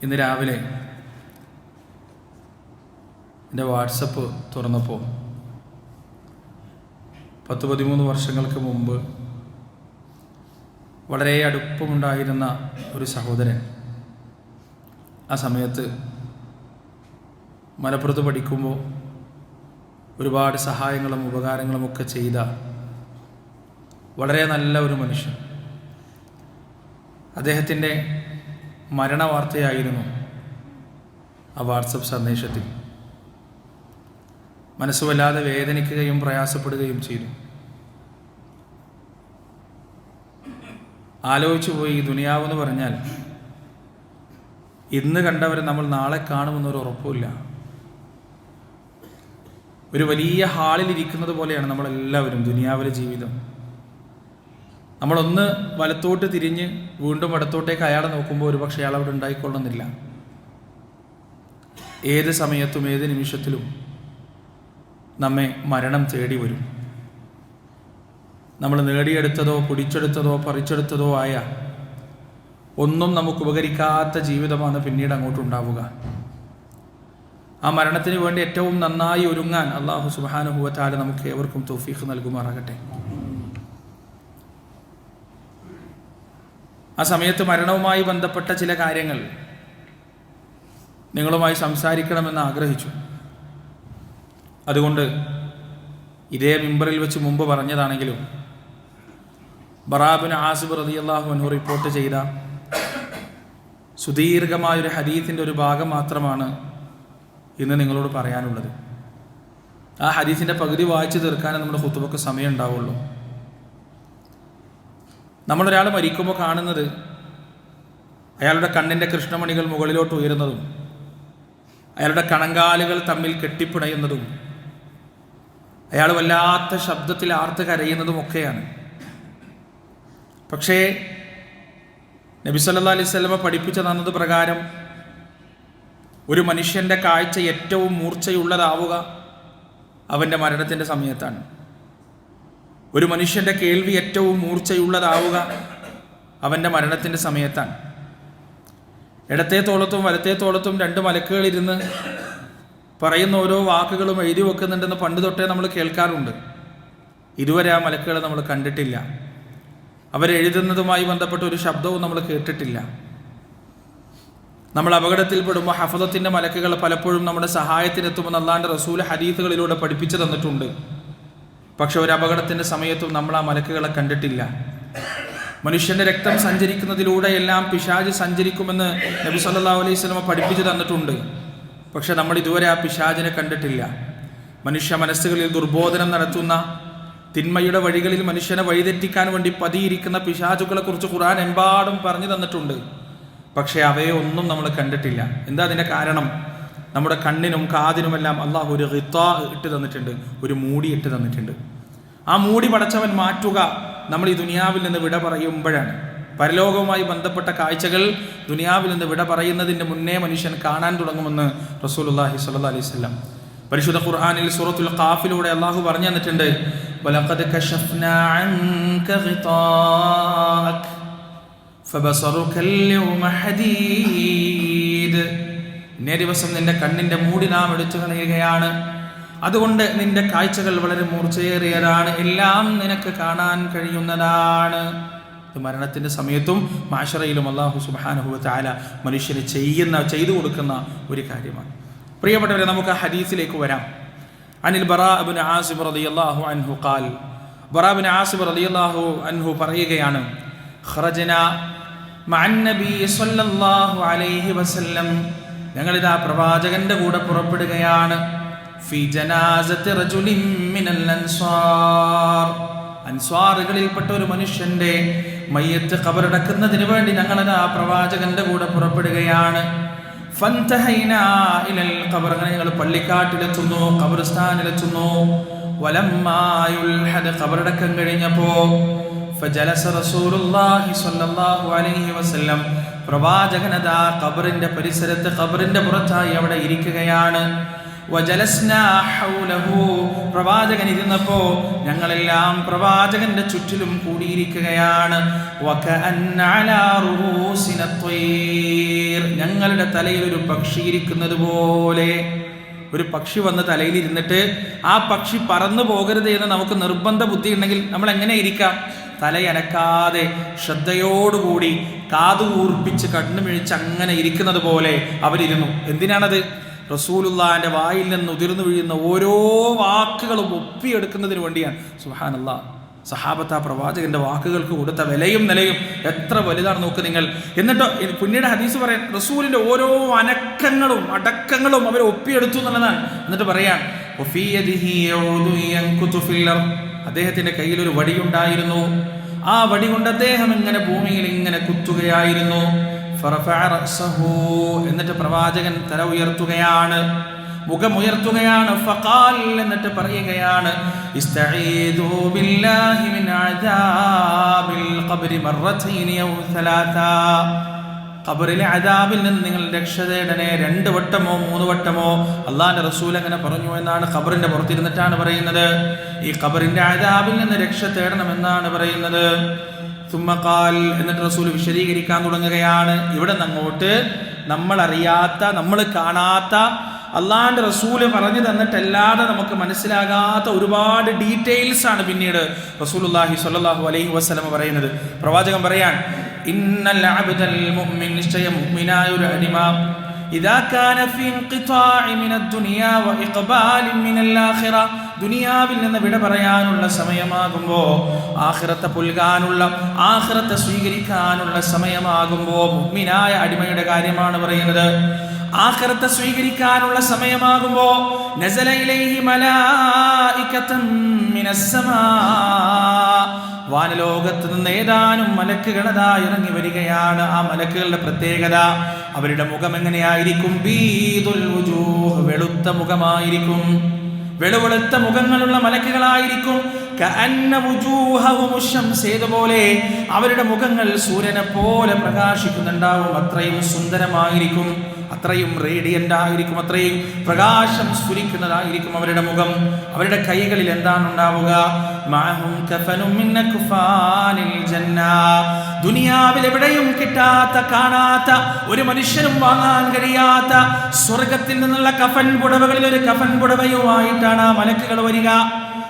ഇന്ന് രാവിലെ എൻ്റെ വാട്സപ്പ് തുറന്നപ്പോൾ 10-13 വർഷങ്ങൾക്ക് മുമ്പ് വളരെ അടുപ്പമുണ്ടായിരുന്ന ഒരു സഹോദരൻ ആ സമയത്ത് മലപ്പുറത്ത് പഠിക്കുമ്പോൾ ഒരുപാട് സഹായങ്ങളും ഉപകാരങ്ങളും ഒക്കെ ചെയ്ത വളരെ നല്ല ഒരു മനുഷ്യൻ. അദ്ദേഹത്തിൻ്റെ മരണവാർത്തയായിരുന്നു ആ വാട്സപ്പ് സന്ദേശത്തിൽ. മനസ്സ് വല്ലാതെ വേദനിക്കുകയും പ്രയാസപ്പെടുകയും ചെയ്തു. ആലോചിച്ചു പോയി, ദുനിയാവെന്ന് പറഞ്ഞാൽ ഇന്ന് കണ്ടവരെ നമ്മൾ നാളെ കാണുമെന്നൊരു ഉറപ്പുമില്ല. ഒരു വലിയ ഹാളിലിരിക്കുന്നത് പോലെയാണ് നമ്മളെല്ലാവരും ദുനിയാവിലെ ജീവിതം. നമ്മളൊന്ന് വലത്തോട്ട് തിരിഞ്ഞ് വീണ്ടും ഇടത്തോട്ടേക്ക് അയാളെ നോക്കുമ്പോൾ ഒരുപക്ഷെ അയാൾ അവിടെ ഉണ്ടായിക്കൊള്ളുന്നില്ല. ഏത് സമയത്തും ഏത് നിമിഷത്തിലും നമ്മെ മരണം തേടി വരും. നമ്മൾ നേടിയെടുത്തതോ പിടിച്ചെടുത്തതോ പറിച്ചെടുത്തതോ ആയ ഒന്നും നമുക്ക് ഉപകരിക്കാത്ത ജീവിതമാണ് പിന്നീട് അങ്ങോട്ടുണ്ടാവുക. ആ മരണത്തിന് വേണ്ടി ഏറ്റവും നന്നായി ഒരുങ്ങാൻ അല്ലാഹു സുബ്ഹാനഹു വ തആല നമുക്ക് ഏവർക്കും തൗഫീഖ് നൽകുമാറാകട്ടെ. ആ സമയത്ത് മരണവുമായി ബന്ധപ്പെട്ട ചില കാര്യങ്ങൾ നിങ്ങളുമായി സംസാരിക്കണമെന്ന് ആഗ്രഹിച്ചു. അതുകൊണ്ട് ഇതേ മിമ്പറിൽ വെച്ച് മുമ്പ് പറഞ്ഞതാണെങ്കിലും ബറാ ഇബ്നു ആസിബ് റളിയല്ലാഹു അൻഹു റിപ്പോർട്ട് ചെയ്ത സുദീർഘമായൊരു ഹദീസിൻ്റെ ഒരു ഭാഗം മാത്രമാണ് ഇന്ന് നിങ്ങളോട് പറയാനുള്ളത്. ആ ഹദീസിൻ്റെ പകുതി വായിച്ചു തീർക്കാനേ നമ്മുടെ ഖുതുബക്ക് സമയം ഉണ്ടാവുള്ളൂ. നമ്മളൊരാൾ മരിക്കുമ്പോൾ കാണുന്നത് അയാളുടെ കണ്ണിൻ്റെ കൃഷ്ണമണികൾ മുകളിലോട്ട് ഉയരുന്നതും അയാളുടെ കണങ്കാലുകൾ തമ്മിൽ കെട്ടിപ്പിണയുന്നതും അയാൾ വല്ലാത്ത ശബ്ദത്തിൽ ആർത്ത് കരയുന്നതുമൊക്കെയാണ്. പക്ഷേ നബി സല്ലല്ലാഹു അലൈഹി വസല്ലമ പഠിപ്പിച്ചു തന്നത് പ്രകാരം ഒരു മനുഷ്യൻ്റെ കാഴ്ച ഏറ്റവും മൂർച്ചയുള്ളതാവുക അവൻ്റെ മരണത്തിൻ്റെ സമയത്താണ്. ഒരു മനുഷ്യൻ്റെ കേൾവി ഏറ്റവും മൂർച്ചയുള്ളതാവുക അവൻ്റെ മരണത്തിൻ്റെ സമയത്താണ്. ഇടത്തെ തോളത്തും വലത്തെ തോളത്തും 2 മലക്കുകളിരുന്ന് പറയുന്ന ഓരോ വാക്കുകളും എഴുതി വെക്കുന്നുണ്ടെന്ന് പണ്ട് തൊട്ടേ നമ്മൾ കേൾക്കാറുണ്ട്. ഇതുവരെ ആ മലക്കുകളെ നമ്മൾ കണ്ടിട്ടില്ല. അവരെഴുതുന്നതുമായി ബന്ധപ്പെട്ട ഒരു ശബ്ദവും നമ്മൾ കേട്ടിട്ടില്ല. നമ്മൾ അപകടത്തിൽപ്പെടുമ്പോൾ ഹഫദത്തിൻ്റെ മലക്കുകൾ പലപ്പോഴും നമ്മുടെ സഹായത്തിനെത്തുമെന്ന് അല്ലാഹുവിൻ്റെ റസൂൽ ഹദീസുകളിലൂടെ പഠിപ്പിച്ചു തന്നിട്ടുണ്ട്. പക്ഷെ ഒരു അപകടത്തിൻ്റെ സമയത്തും നമ്മൾ ആ മലക്കുകളെ കണ്ടിട്ടില്ല. മനുഷ്യൻ്റെ രക്തം സഞ്ചരിക്കുന്നതിലൂടെ എല്ലാം പിശാച് സഞ്ചരിക്കുമെന്ന് നബി സല്ലല്ലാഹു അലൈഹി വസല്ലം പഠിപ്പിച്ചു തന്നിട്ടുണ്ട്. പക്ഷെ നമ്മൾ ഇതുവരെ ആ പിശാചിനെ കണ്ടിട്ടില്ല. മനുഷ്യ മനസ്സുകളിൽ ദുർബോധനം നടത്തുന്ന തിന്മയുടെ വഴികളിൽ മനുഷ്യനെ വഴിതെറ്റിക്കാൻ വേണ്ടി പതിയിരിക്കുന്ന പിശാചുക്കളെ കുറിച്ച് ഖുർആൻ എമ്പാടും പറഞ്ഞു തന്നിട്ടുണ്ട്. പക്ഷേ അവയെ ഒന്നും നമ്മൾ കണ്ടിട്ടില്ല. എന്താ അതിൻ്റെ കാരണം? നമ്മുടെ കണ്ണിനും കാതിനുമെല്ലാം അള്ളാഹു ഒരു ഖിത്താ ഇട്ട് തന്നിട്ടുണ്ട്, ഒരു മൂടി ഇട്ട് തന്നിട്ടുണ്ട്. ആ മൂടി പടച്ചവൻ മാറ്റുക നമ്മൾ ഈ ദുനിയാവിൽ നിന്ന് വിട പറയുമ്പോഴാണ്. പരലോകവുമായി ബന്ധപ്പെട്ട കാഴ്ചകൾ ദുനിയാവിൽ നിന്ന് വിട പറയുന്നതിൻ്റെ മുന്നേ മനുഷ്യൻ കാണാൻ തുടങ്ങുമെന്ന് റസൂലുള്ളാഹി സ്വല്ലല്ലാഹു അലൈഹി വസല്ലം പരിശുദ്ധ ഖുർആനിൽ സൂറത്തുൽ ഖാഫിലൂടെ അള്ളാഹു പറഞ്ഞു തന്നിട്ടുണ്ട്. വലഖദ് കശഫ്നാ അൻക ഖിതാഅക ഫബസറുക അൽയൗമ ഹദീദ്. ഇന്നേ ദിവസം നിന്റെ കണ്ണിൻ്റെ മൂടി നാം എടുത്തു കളയുകയാണ്. അതുകൊണ്ട് നിന്റെ കാഴ്ചകൾ വളരെ മൂർച്ചയേറിയതാണ്, എല്ലാം നിനക്ക് കാണാൻ കഴിയുന്നതാണ്. ഇത് മരണത്തിൻ്റെ സമയത്തും മാശറയിലും അല്ലാഹു സുബ്ഹാനഹു വ തആല മനുഷ്യന് ചെയ്തു കൊടുക്കുന്ന ഒരു കാര്യമാണ്. പ്രിയപ്പെട്ടവരെ, നമുക്ക് ആ ഹദീസിലേക്ക് വരാം. അനിൽ ബറാ ഇബ്നു ആസിബ് റളിയല്ലാഹു അൻഹു ഖാൽ, ബറാ ഇബ്നു ആസിബ് റളിയല്ലാഹു അൻഹു പറയുകയാണ്, ഖറജനാ മഅൻ നബി സ്വല്ലല്ലാഹു അലൈഹി വസല്ലം, ഞങ്ങളിതാ പ്രവാചകന്റെ കൂടെ പുറപ്പെടുകയാണ്. ഫി ജനാസത്തി റജുലിൻ മിനൽ അൻസ്വാർ, അൻസ്വാറുകളിൽപ്പെട്ട ഒരു മനുഷ്യന്റെ മയ്യത്ത് ഖബറടക്കുന്നതിന് വേണ്ടി ഞങ്ങളിതാ പ്രവാചകന്റെ കൂടെ പുറപ്പെടുകയാണ്. ഫന്തഹൈനാ ഇലൽ ഖബർ, അങ്ങനെ ഞങ്ങൾ പള്ളിക്കാട്ടിലെത്തുന്നു, ഖബർസ്ഥാനിലെത്തുന്നു. വലമ്മാ യുൽഹദ്, ഖബറടക്കം കഴിഞ്ഞപ്പോൾ ഫജലസ റസൂലുള്ളാഹി സ്വല്ലല്ലാഹു അലൈഹി വസല്ലം, പ്രവാചകനതാ ഖബറിന്റെ പരിസരത്ത് ഖബറിന്റെ പുറത്തായി അവിടെ ഇരിക്കുകയാണ്. വജലസ്നാ ഹൗലഹു, പ്രവാചകൻ ഇരുന്നപ്പോ ഞങ്ങളെല്ലാം പ്രവാചകന്റെ ചുറ്റിലും കൂടിയിരിക്കുകയാണ്. വകഅന്ന അലാ റൂസിന ത്വയ്ർ, ഞങ്ങളുടെ തലയിൽ ഒരു പക്ഷി ഇരിക്കുന്നത് പോലെ. ഒരു പക്ഷി വന്ന് തലയിലിരുന്നിട്ട് ആ പക്ഷി പറന്നു പോകരുത് എന്ന് നമുക്ക് നിർബന്ധ ബുദ്ധി ഉണ്ടെങ്കിൽ നമ്മൾ എങ്ങനെ ഇരിക്കാം? തലയനക്കാതെ ശ്രദ്ധയോടുകൂടി കാതു കൂർപ്പിച്ച് കണ്ണുമിഴിച്ച് അങ്ങനെ ഇരിക്കുന്നത് പോലെ അവരിരുന്നു. എന്തിനാണത്? റസൂലുള്ളാഹിന്റെ വായിൽ നിന്ന് ഉതിർന്നു വീഴുന്ന ഓരോ വാക്കുകളും ഒപ്പിയെടുക്കുന്നതിന് വേണ്ടിയാണ്. സുബ്ഹാനല്ലാഹ്, സഹാബത്ത് ആ പ്രവാചകന്റെ വാക്കുകൾക്ക് കൊടുത്ത വിലയും നിലയും എത്ര വലുതാണ് നോക്ക് നിങ്ങൾ. എന്നിട്ട് പിന്നീട് ഹദീസ് പറയാൻ റസൂലിന്റെ ഓരോ അനക്കങ്ങളും അടക്കങ്ങളും അവർ ഒപ്പിയെടുത്തു എന്നുള്ളതാണ്. എന്നിട്ട് പറയാൻ അദ്ദേഹത്തിന്റെ കയ്യിൽ ഒരു വടിയുണ്ടായിരുന്നു. ആ വടി കൊണ്ട് അദ്ദേഹം ഇങ്ങനെ ഭൂമിയിൽ ഇങ്ങനെ കുത്തുകയായിരുന്നു. എന്നിട്ട് പ്രവാചകൻ തല ഉയർത്തുകയാണ്, മുഖമുയർത്തുകയാണ്. ഫഖാൽ, എന്നിട്ട് പറയുകയാണ്, ഇസ്തഈദു ബില്ലാഹി മിൻ അദാബിൽ ഖബ്രി മർറതൈനി ഔ സലാസ, ഖബറിലെ അദാബിൽ നിന്ന് നിങ്ങൾ രക്ഷ തേടണേ 2 വട്ടമോ 3 വട്ടമോ. അള്ളാന്റെ റസൂൽ അങ്ങനെ പറഞ്ഞു എന്നാണ് ഖബറിന്റെ പുറത്തിരുന്നിട്ടാണ് പറയുന്നത്. ഈ ഖബറിന്റെ അദാബിൽ നിന്ന് രക്ഷ തേടണമെന്നാണ് പറയുന്നത്. സുമ്മഖാൽ, എന്നിട്ട് റസൂൽ വിശദീകരിക്കാൻ തുടങ്ങുകയാണ്. ഇവിടെ അങ്ങോട്ട് നമ്മൾ അറിയാത്ത, നമ്മൾ കാണാത്ത, അള്ളാന്റെ റസൂല് പറഞ്ഞു തന്നിട്ടല്ലാതെ നമുക്ക് മനസ്സിലാകാത്ത ഒരുപാട് ഡീറ്റെയിൽസ് ആണ് പിന്നീട് റസൂലുള്ളാഹി സ്വല്ലല്ലാഹു അലൈഹി വസല്ലം പറയുന്നത്. പ്രവാചകൻ പറയാൻ, ഇന്നൽ അബ്ദൽ മുഅ്മിൻ, നിശ്ചയ മുഅ്മിനായ ഒരു അടിമ, ഇദാ കാന ഫീ ഇൻഖിതാഇ മിനദ് ദുനിയാ വ ഇഖ്ബാലി മിനൽ ആഖിറ, ദുനിയാവിൽ നിന്ന് വിട പറയാനുള്ള സമയമാകുമ്പോ, ആഖിറത്തെ പുൽകാനുള്ള, ആഖിറത്തെ സ്വീകരിക്കാനുള്ള സമയമാകുമ്പോ, മുഅ്മിനായ അടിമയുടെ കാര്യമാണ് പറയുന്നത്. ആഖിറത്തെ സ്വീകരിക്കാനുള്ള സമയമാകുമ്പോ നസല ഇലൈഹി മലായികത്തുൻ മിനസ് സമാ, വാനലോകത്ത് നിന്ന് ഏതാനും മലക്കുകളതാ ഇറങ്ങി വരികയാണ്. ആ മലക്കുകളുടെ പ്രത്യേകത, അവരുടെ മുഖം എങ്ങനെയായിരിക്കും? ബീദുൽ വുജൂഹ്, വെളുത്ത മുഖമായിരിക്കും. വെളുവെളുത്ത മുഖങ്ങളുള്ള മലക്കുകളായിരിക്കും. കഅന്ന വുജൂഹഹും ശംസ്, ഏതുപോലെ അവരുടെ മുഖങ്ങൾ സൂര്യനെ പോലെ പ്രകാശിക്കുന്നുണ്ടാവും. അത്രയും സുന്ദരമായിരിക്കും, അത്രയും റേഡിയന്റ് ആയിരിക്കും, അത്രയും പ്രകാശം സ്ഫുരിക്കുന്നതായിരിക്കും അവരുടെ മുഖം. അവരുടെ കൈകളിൽ എന്താണ് ഉണ്ടാവുക? മഅഹും കഫനും മിൻ അക്ഫാനിൽ ജന്ന, ദുനിയാവിൽ എവിടെയും കിട്ടാത്ത, കാണാത്ത, ഒരു മനുഷ്യനും വാങ്ങാൻ കഴിയാത്ത സ്വർഗത്തിൽ നിന്നുള്ള കഫൻ പുടവകളിൽ ഒരു കഫൻ പുടവയുമായിട്ടാണ് ആ മലക്കുകൾ വരിക.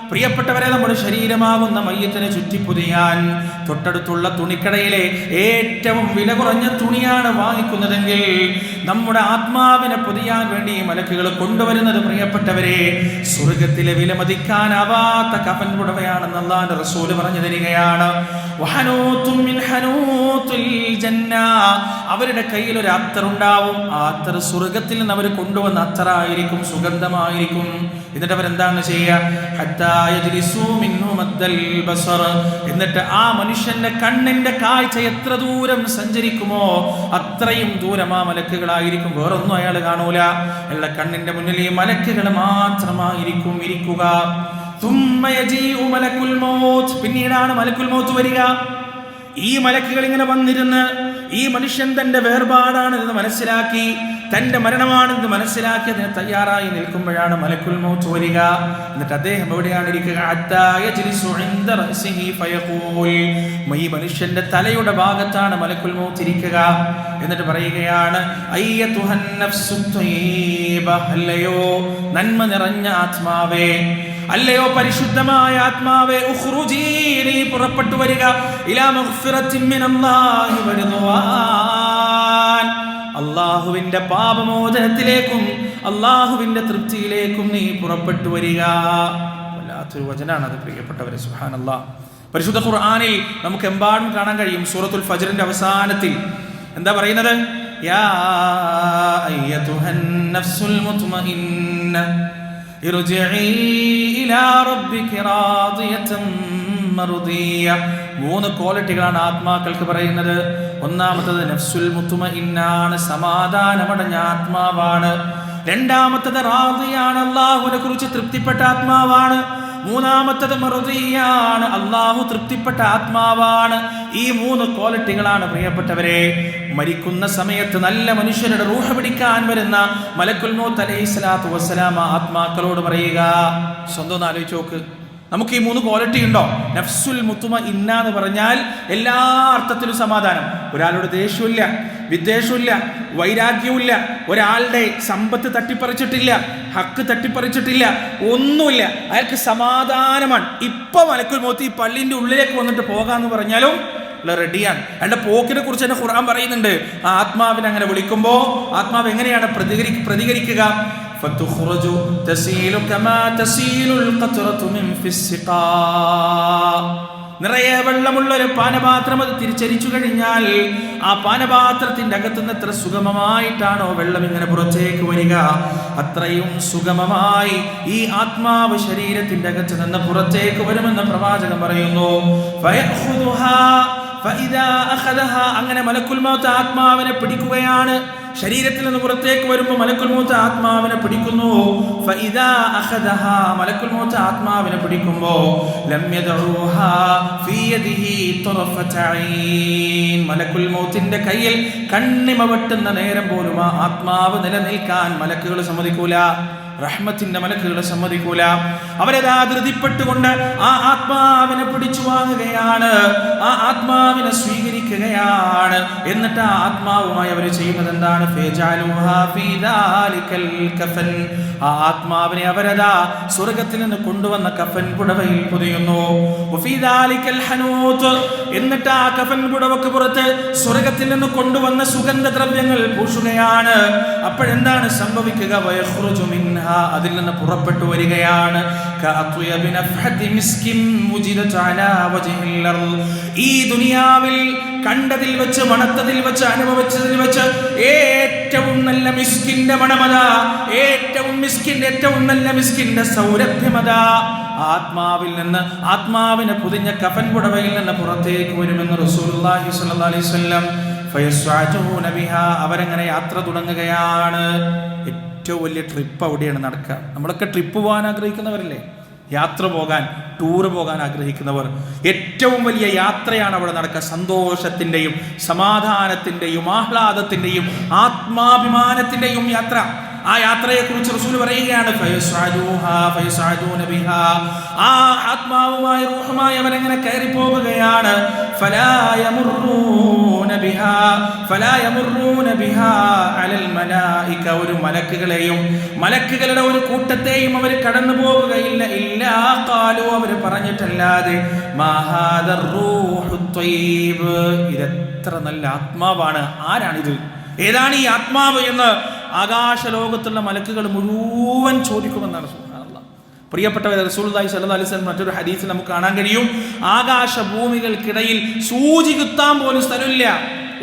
പ്രിയപ്പെട്ടവരെ, നമ്മുടെ ശരീരമാകുന്ന മയ്യത്തിനെ ചുറ്റിപ്പൊതിയാൻ തൊട്ടടുത്തുള്ള തുണിക്കടയിലെ ഏറ്റവും വില കുറഞ്ഞ തുണിയാണ് വാങ്ങിക്കുന്നതെങ്കിൽ നമ്മുടെ ആത്മാവിനെ പൊതിയാൻ വേണ്ടി ഈ മലക്കുകൾ കൊണ്ടുവരുന്നത്, പ്രിയപ്പെട്ടവരെ, സ്വർഗത്തിലെ വിലമതിക്കാനാവാത്ത കഫൻ പുടവയാണെന്ന് അല്ലാഹുവിന്റെ റസൂൽ പറഞ്ഞു തരികയാണ്. വഹനൂത്തും മിൻ ഹനൂത്തുൽ ജന്ന, അവരുടെ കയ്യിൽ ഒരു അത്തറുണ്ടാവും. ആ അത്തർ സ്വർഗത്തിൽ നിന്ന് അവർ കൊണ്ടുവന്ന അത്തറായിരിക്കും, സുഗന്ധമായിരിക്കും. എന്നിട്ട് അവരെന്താണ് ചെയ്യുക? എന്നിട്ട് ആ മനുഷ്യന്റെ കണ്ണിന്റെ കാഴ്ച എത്ര ദൂരം സഞ്ചരിക്കുമോ അത്രയും ദൂരം ആ മലക്കുകളായിരിക്കും. വേറൊന്നും അയാൾ കാണൂല. അയാളുടെ കണ്ണിന്റെ മുന്നിൽ ഈ മലക്കുകൾ മാത്രമായിരിക്കും ഇരിക്കുക. പിന്നീടാണ് മലക്കുൽ മൗത്ത് വരിക. ഈ മലക്കുകൾ ഇങ്ങനെ വന്നിരുന്ന് ഈ മനുഷ്യൻ തന്റെ വേർപാടാണെന്ന് മനസ്സിലാക്കി, തന്റെ മരണമാണെന്ന് മനസ്സിലാക്കി അതിന് തയ്യാറായി നിൽക്കുമ്പോഴാണ് മലക്കുൽ മൗത്ത് വരിക. എന്നിട്ട് അദ്ദേഹം എവിടെയാണ് ഇരിക്കുക? ഈ മനുഷ്യന്റെ തലയുടെ ഭാഗത്താണ് മലക്കുൽ മൗത്ത് ഇരിക്കുക. എന്നിട്ട് പറയുകയാണ്, അല്ലയോ നന്മ നിറഞ്ഞ ആത്മാവേ, അല്ലയോ പരിശുദ്ധമായ ആത്മാവേ, ഉഖ്റുജീ, നീ പുറപ്പെട്ടു വരിക, ഇലാ മഗ്ഫിറത്തിൻ മിനല്ലാഹി വറിദ്വാൻ, അല്ലാഹുവിന്റെ പാപമോചനത്തിലേക്കും അല്ലാഹുവിന്റെ തൃപ്തിയിലേക്കും നീ പുറപ്പെട്ടു വരിക. വല്ലാത്തൊരു വചനാണ് അത്, പ്രിയപ്പെട്ടവരെ. സുബ്ഹാനല്ലാഹ്. പരിശുദ്ധ ഖുർആനിൽ നമുക്ക് എമ്പാടും കാണാൻ കഴിയും. സൂറത്തുൽ ഫജ്റിന്റെ അവസാനത്തിൽ എന്താ പറയുന്നത്? യാ അയ്യതുഹൻ നഫ്സുൽ മുത്മഇന്ന ഇർജിഇ ഇലാ റബ്ബിക റാദിയതൻ മർദിയ. 3 ക്വാളിറ്റികളാണ് ആത്മാക്കൾക്ക് പറയുന്നത്. ഒന്നാമത്തത് നഫ്സുൽ മുത്മഇന്നാണ്, സമാധാനമടഞ്ഞ ആത്മാവാണ്. രണ്ടാമത്തത് റാദിയാണ്, അല്ലാഹുവിനെ കുറിച്ച് തൃപ്തിപ്പെട്ട ആത്മാവാണ്. മൂന്നാമത്തത് മർദിയാണ്, അള്ളാഹു തൃപ്തിപ്പെട്ട ആത്മാവാണ്. ഈ 3 ക്വാളിറ്റികളാണ് പ്രിയപ്പെട്ടവരെ മരിക്കുന്ന സമയത്ത് നല്ല മനുഷ്യരുടെ റൂഹ് പിടിക്കാൻ വരുന്ന മലക്കുൽ മൗത്ത് അലൈഹിസ്സലാത്തു വസ്സലാം ആത്മാക്കളോട് പറയുക. സ്വന്തം ഒന്ന് ആലോചിച്ച് നോക്ക്, നമുക്ക് ഈ 3 ക്വാളിറ്റി ഉണ്ടോ? നഫ്സുൽ മുത്മഇന്ന എന്ന് പറഞ്ഞാൽ എല്ലാ അർത്ഥത്തിലും സമാധാനം. ഒരാളുടെ ദേഷ്യമില്ല, വിദ്വേഷമില്ല, വൈരാഗ്യമില്ല, ഒരാളുടെ സമ്പത്ത് തട്ടിപ്പറിച്ചിട്ടില്ല, ഹക്ക് തട്ടിപ്പറിച്ചിട്ടില്ല, ഒന്നുമില്ല. അയാൾക്ക് സമാധാനമാണ്. ഇപ്പൊ മലക്കുൽ മൗത്ത് ഈ പള്ളിന്റെ ഉള്ളിലേക്ക് വന്നിട്ട് പോകാന്ന് പറഞ്ഞാലും റെഡിയാണ്. അയാളുടെ പോക്കിനെ കുറിച്ച് തന്നെ ഖുർആൻ പറയുന്നുണ്ട്. ആ ആത്മാവിനെ അങ്ങനെ വിളിക്കുമ്പോ ആത്മാവ് എങ്ങനെയാണ് പ്രതികരിക്കുക? فتخرج تسيل كما تسيل القطرة من في السقاء. നിറയെ വെള്ളമുള്ള ഒരു പാനപാത്രം അത് തിരിച്ചരിച്ചു കഴിഞ്ഞാൽ ആ പാനപാത്രത്തിന്റെ അകത്തുനിന്ന് എത്ര സുഗമമായിട്ടാണോ വെള്ളം ഇങ്ങനെ പുറത്തേക്ക് വരിക, അത്രയും സുഗമമായി ഈ ആത്മാവ് ശരീരത്തിന്റെ അകത്ത് നിന്ന് പുറത്തേക്ക് വരുമെന്ന് പ്രവാചകൻ പറയുന്നു. അങ്ങനെ മലക്കുൽ മൗത്ത് ആത്മാവിനെ പിടിക്കുകയാണ്. ശരീരത്തിൽ നിന്ന് പുറത്തേക്ക് വരുമ്പോൾ മലക്കുൽ മൗത്ത് ആത്മാവിനെ പിടിക്കുന്നു. മലക്കുൽ മൗത്ത് ആത്മാവിനെ പിടിക്കുമ്പോ മലക്കുൽ മൗത്തിന്റെ കയ്യിൽ കണ്ണിമ വെട്ടുന്ന നേരം പോലും ആ ആത്മാവ് നിലനിൽക്കാൻ മലക്കുകൾ സമ്മതിക്കൂല. റഹ്മത്തിന്റെ മലക്കുകൾ സമ്മതിക്കൂല. അവരതാ ധൃതിപ്പെട്ടുകൊണ്ട് ആ ആത്മാവിനെ പിടിച്ചു വാങ്ങുകയാണ്, ആ ആത്മാവിനെ സ്വീകരിക്കുകയാണ്. എന്നിട്ട് ആ ആത്മാവുമായി അവർ ചെയ്യുന്നത് എന്താണ്? ആ ആത്മാവിനെ അവരതാ സ്വർഗത്തിൽ നിന്ന് കൊണ്ടുവന്ന കഫൻ പുടവയിൽ പൊതിയുന്നു. എന്നിട്ട് ആ കഫൻ പുടവക്ക് പുറത്ത് സ്വർഗത്തിൽ നിന്ന് കൊണ്ടുവന്ന സുഗന്ധദ്രവ്യങ്ങൾ പൂശുകയാണ്. അപ്പോഴെന്താണ് സംഭവിക്കുക? അതിൽ നിന്ന് പുറപ്പെട്ടു വരികയാണ്. ഈ ദുനിയാവിൽ കണ്ടതിൽ വെച്ച്, മണത്തതിൽ വെച്ച്, അനുഭവിച്ചതിൽ വെച്ച് ഏറ്റവും നല്ല മിസ്കിന്റെ മണമതാ, ഏറ്റവും നല്ല മിസ്കിന്റെ സൗരഭ്യമതാ ആത്മാവിൽ നിന്ന്, ആത്മാവിനെ പൊതിഞ്ഞ കഫൻ പുടവയിൽ നിന്ന് പുറത്തേക്ക് വരുമെന്ന് റസൂലുള്ളാഹി സ്വല്ലല്ലാഹു അലൈഹി വസല്ലം. ഫയസ്അജൂന ബിഹാ, അവരങ്ങനെ യാത്ര തുടങ്ങുകയാണ്. ഏറ്റവും വലിയ ട്രിപ്പ് അവിടെയാണ് നടക്കുക. നമ്മളൊക്കെ ട്രിപ്പ് പോകാൻ ആഗ്രഹിക്കുന്നവരല്ലേ? യാത്ര പോകാൻ, ടൂറ് പോകാൻ ആഗ്രഹിക്കുന്നവർ. ഏറ്റവും വലിയ യാത്രയാണ് അവിടെ നടക്കുക. സന്തോഷത്തിൻ്റെയും സമാധാനത്തിൻ്റെയും ആഹ്ലാദത്തിൻ്റെയും ആത്മാഭിമാനത്തിൻ്റെയും യാത്ര. ആ യാത്രയെക്കുറിച്ച് റസൂൽ പറയുകയാണ്, ആ ആത്മാവുമായി റൂഹുമായി അവരെങ്ങനെ കയറി പോവുകയാണ്. ഒരു മലക്കുകളെയും മലക്കുകളുടെ ഒരു കൂട്ടത്തെയും അവർ കടന്നു പോവുകയില്ല. ഇല്ലാ ഖാലു, അവർ പറഞ്ഞിട്ടല്ലാതെ ഇതെത്ര നല്ല ആത്മാവാണ്, ആരാണിത്, ഏതാണ് ഈ ആത്മാവ് എന്ന് ആകാശലോകത്തുള്ള മലക്കുകൾ മുഴുവൻ ചോദിക്കുമെന്നാണ്. സുബ്ഹാനല്ലാഹ്. പ്രിയപ്പെട്ടവരെ, റസൂലുള്ളാഹി സ്വല്ലല്ലാഹു അലൈഹി വസല്ലം മറ്റൊരു ഹദീസിൽ നമുക്ക് കാണാൻ കഴിയും, ആകാശഭൂമികൾക്കിടയിൽ സൂചി കുത്താൻ പോലും സ്ഥലമില്ല.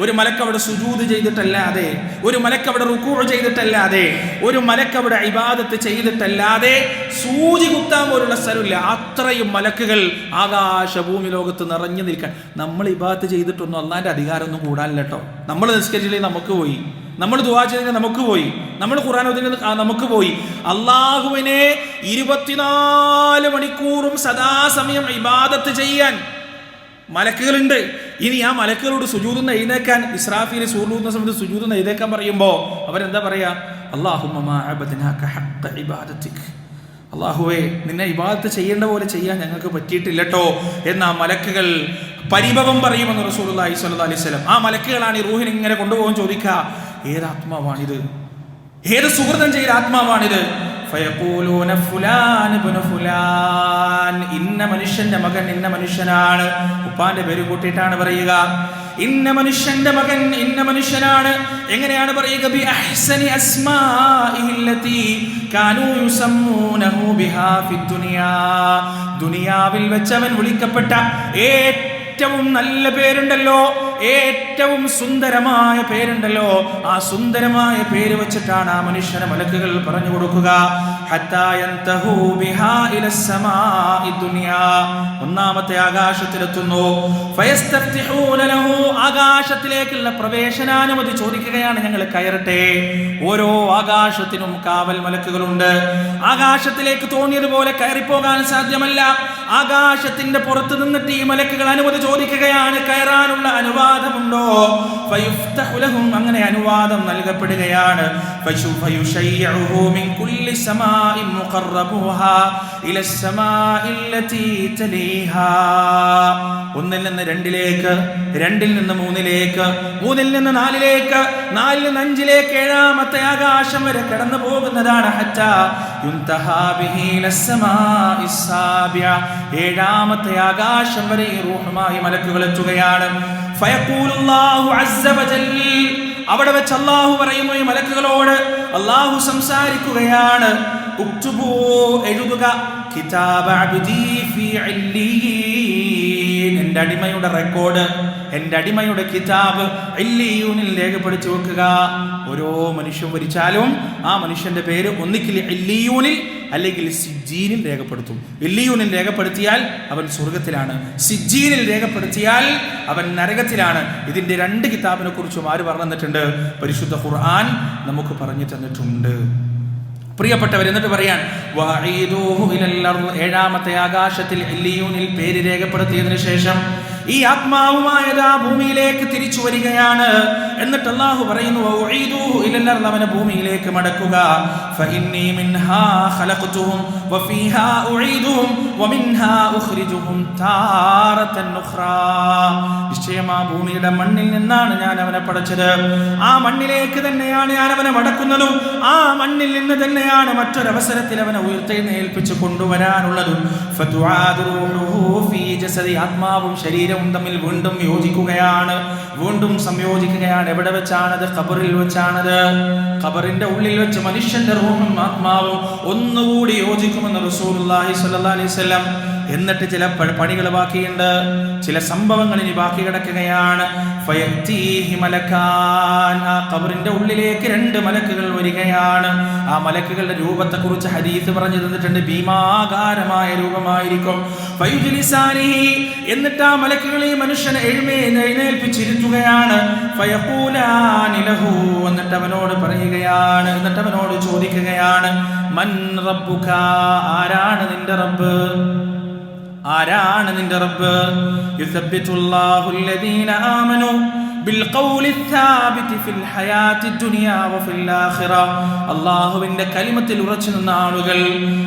ഒരു മലക്ക് അവിടെ സുജൂദ് ചെയ്തിട്ടല്ലാതെ, ഒരു മലക്ക് അവിടെ റുകൂഅ് ചെയ്തിട്ടല്ലാതെ, ഒരു മലക്ക് അവിടെ ഇബാദത്ത് ചെയ്തിട്ടല്ലാതെ സൂചി കുത്താൻ പോലുള്ള സ്ഥലമില്ല. അത്രയും മലക്കുകൾ ആകാശഭൂമി ലോകത്ത് നിറഞ്ഞു നിൽക്കാൻ. നമ്മൾ ഇബാദത്ത് ചെയ്തിട്ടൊന്നും അള്ളാന്റെ അധികാരമൊന്നും കൂടാനില്ല കേട്ടോ. നമ്മൾ നിസ്കരിച്ചില്ലെങ്കിൽ നമുക്ക് പോയി, നമ്മൾ ദുആ ചെയ്തെങ്കിൽ നമുക്ക് പോയി, നമ്മൾ ഖുർആൻ ഓതിയെങ്കിൽ നമുക്ക് പോയി. അള്ളാഹുവിനെ 24 മണിക്കൂറും സദാസമയം ഇബാദത്ത് ചെയ്യാൻ മലക്കുകളുണ്ട്. ഇനി ആ മലക്കുകളോട് സുജൂദ് എഴുന്നേക്കാൻ, ഇസ്രാഫീൽ സൂറിലൂന്ന സമയത്ത് സുജൂദ് എഴുന്നേക്കാൻ പറയുമ്പോൾ അവരെന്താ പറയാ? അല്ലാഹുമ്മ മാ അബദ്നാക ഹഖ്ഖ ഇബാദതിക്, അല്ലാഹുവേ നിന്നെ ഇബാദത്ത് ചെയ്യേണ്ട പോലെ ചെയ്യാൻ ഞങ്ങൾക്ക് പറ്റിയിട്ടില്ല കേട്ടോ എന്ന് ആ മലക്കുകൾ പരിഭവം പറയുമെന്ന് റസൂലുള്ളാഹി സ്വല്ലല്ലാഹു അലൈഹി വസല്ലം. ആ മലക്കുകളാണ് ഈ റൂഹിനെ ഇങ്ങനെ കൊണ്ടുപോകാൻ ചോദിക്കുക, ഏതാത്മാവാണിത്, ഏത് സുഹൃതം ചെയ്ത ആത്മാവാണിത്? ഫയഖൂലൂന ഫുലാൻ ഇബ്നു ഫുലാൻ, ഇന്ന മനുഷ്യന്റെ മകൻ ഇന്ന മനുഷ്യനാണ്. ഉപ്പാന്റെ പേര് കൂട്ടിയിട്ടാണ് പറയുക. ഇന്ന മനുഷ്യന്റെ മകൻ ഇന്ന മനുഷ്യനാണ്. എങ്ങനെയാണ് പറയുക? ബി അഹ്സനി അസ്മാഇഹി അല്ലതി കാനൂ യുസമ്മൂനഹു ബിഹാ ഫിദ്ദുനിയാ, ദുനിയാവിൽ വെച്ച് അവൻ വിളിക്കപ്പെട്ട ഏറ്റവും നല്ല പേരുണ്ടല്ലോ, ഏറ്റവും സുന്ദരമായ പേരുണ്ടല്ലോ, ആ സുന്ദരമായ പേര് വെച്ചിട്ടാണ് ആ മനുഷ്യനെ മലക്കുകൾ പറഞ്ഞു കൊടുക്കുക. ഹത്താ യൻതഹൂ ബിഹാ ഇലസ്സമാഇ ദുനിയാ, ഒന്നാമത്തെ ആകാശത്തിലെത്തുന്നു. ഫയസ്തഫ്തിഹൂന ലഹു, ആകാശത്തിലേക്കുള്ള പ്രവേശനാനുമതി ചോദിക്കുകയാണ്, ഞങ്ങൾ കയറട്ടെ. ഓരോ ആകാശത്തിനും കാവൽ മലക്കുകളുണ്ട്. ആകാശത്തിലേക്ക് തോന്നിയതുപോലെ കയറിപ്പോകാൻ സാധ്യമല്ല. ആകാശത്തിന്റെ പുറത്ത് നിന്നിട്ട് ഈ മലക്കുകൾ അനുമതി ചോദിക്കുകയാണ്, കയറാനുള്ള അനുവാദമുണ്ടോ? ഫയുഫ്തഹു ലഹും, അങ്ങനെ അനുവാദം നൽകപ്പെടുകയാണ്. ഫയുശയ്യഉഹു മിൻ കുല്ലി സമാഇൻ മുഖറബുഹാ ഇലസ്സമാഇ ലതി തലീഹാ, ഒന്നിൽ നിന്ന് രണ്ടിലേക്ക്, രണ്ടിൽ നിന്ന് മൂന്നിലേക്ക്, മൂന്നിൽ നിന്ന് നാലിലേക്ക്, നാലിൽ നിന്ന് അഞ്ചിലേക്ക്, ഏഴാമത്തെ ആകാശം വരെ കടന്നു പോകുന്നതാണ്. ഹത്താ യുൻതഹാ ബിഹി ഇലസ്സമാഇ സാബിഅ, ഏഴാമത്തെ ആകാശം വരെ ഈ റൂഹുമായി മലക്കുകൾ എത്തുകയാണ്. ഫയഖൂലുല്ലാഹു അസ്സ വജൽ, അവിടെ വെച്ച് അല്ലാഹു പറയുന്നു ഈ മലക്കുകളോട്, അല്ലാഹു സംസാരിക്കുകയാണ്, ഉക്തുബൂ, എഴുതുക, കിതാബ അബ്ദി ഫീ ഇല്ലീൻ, എൻ്റെ അടിമയുടെ റെക്കോർഡ്, എൻ്റെ അടിമയുടെ കിതാബ് ഇല്ലീയൂനിൽ രേഖപ്പെടുത്തി വെക്കുക. ഓരോ മനുഷ്യൻ മരിച്ചാലും ആ മനുഷ്യന്റെ പേര് ഒന്നിക്കിൽ ഇല്ലീയൂനിൽ അല്ലെങ്കിൽ സിജ്ജീനിൽ രേഖപ്പെടുത്തും. ഇല്ലീയൂനിൽ രേഖപ്പെടുത്തിയാൽ അവൻ സ്വർഗത്തിലാണ്, സിജ്ജീനിൽ രേഖപ്പെടുത്തിയാൽ അവൻ നരകത്തിലാണ്. ഇതിന്റെ രണ്ട് കിതാബിനെ കുറിച്ചും ആര് പറഞ്ഞു തന്നിട്ടുണ്ട്? പരിശുദ്ധ ഖുർആൻ നമുക്ക് പറഞ്ഞു തന്നിട്ടുണ്ട്. പ്രിയപ്പെട്ടവർ, എന്നിട്ട് പറയാൻ ഏഴാമത്തെ ആകാശത്തിൽ ഇല്ലീയൂനിൽ പേര് രേഖപ്പെടുത്തിയതിനു ശേഷം ഈ ആത്മാവുമായത് ആ ഭൂമിയിലേക്ക് തിരിച്ചു വരികയാണ്. എന്നിട്ട് അല്ലാഹു പറയുന്നു, അവനെ ഭൂമിയിലേക്ക് മടക്കുക. ഫഇന്നി മിൻഹാ ഖലഖതുഹും വഫീഹാ ഉഈദുഹും വമിൻഹാ ഉഖ്രിജുഹും താറതൻ ഉഖ്റാ, നിശ്ചയം ആ ഭൂമിയുടെ മണ്ണിൽ നിന്നാണ് ഞാൻ അവനെ പടച്ചത്, ആ മണ്ണിലേക്ക് തന്നെയാണ് ഞാൻ അവനെ മടക്കുന്നതും, ആ മണ്ണിൽ നിന്ന് തന്നെയാണ് മറ്റൊരവസരത്തിൽ അവനെ ഉയർത്തെഴുന്നേൽപ്പിച്ച് കൊണ്ടുവരാനുള്ളതും. ആത്മാവും ശരീരവും തമ്മിൽ വീണ്ടും യോജിക്കുകയാണ്, വീണ്ടും സംയോജിക്കുകയാണ്. എവിടെ വെച്ചാണത്? ഖബറിൽ വെച്ചാണത്. ഖബറിന്റെ ഉള്ളിൽ വെച്ച് മനുഷ്യന്റെ റൂഹും ആത്മാവും ഒന്നുകൂടി യോജിക്കുമെന്ന് റസൂലുള്ളാഹി സ്വല്ലല്ലാഹി അലൈഹി വസല്ലം. എന്നിട്ട് ചില പണികൾ ബാക്കിയുണ്ട്, ചില സംഭവങ്ങൾ ഇനി ബാക്കി കിടക്കുകയാണ്. ഫയതീഹി മലക്കാൻ, ആ ഖബറിന്റെ ഉള്ളിലേക്ക് രണ്ട് മലക്കുകൾ വരികയാണ്. ആ മലക്കുകളുടെ രൂപത്തെ കുറിച്ച് ഹദീസ് പറഞ്ഞു തന്നിട്ടുണ്ട്, ഭീമാകാരമായ രൂപമായിരിക്കും. ഫയുജ്ലിസാനിഹി, എന്നിട്ട് ആ മലക്കുകൾ ഈ മനുഷ്യനെ എഴുന്നേൽപ്പിച്ചിരുത്തുകയാണ്. ഫയഖൂലാനി ലഹു, എന്നിട്ട് അവനോട് പറയുകയാണ്, എന്നിട്ട് അവനോട് ചോദിക്കുകയാണ്, മൻ റബ്ബുക, ആരാണ് നിന്റെ റബ്ബ്, ആരാണ് നിന്റെ റബ്ബ്? യുസബ്ബിതുല്ലാഹു അല്ലദീന ആമനു ബിൽഖൗലി الثابت في الحياة الدنيا وفي الآخرة, അല്ലാഹുവിന്റെ കലിമത്തിൽ ഉറച്ചു നിന്ന ആളുകൾ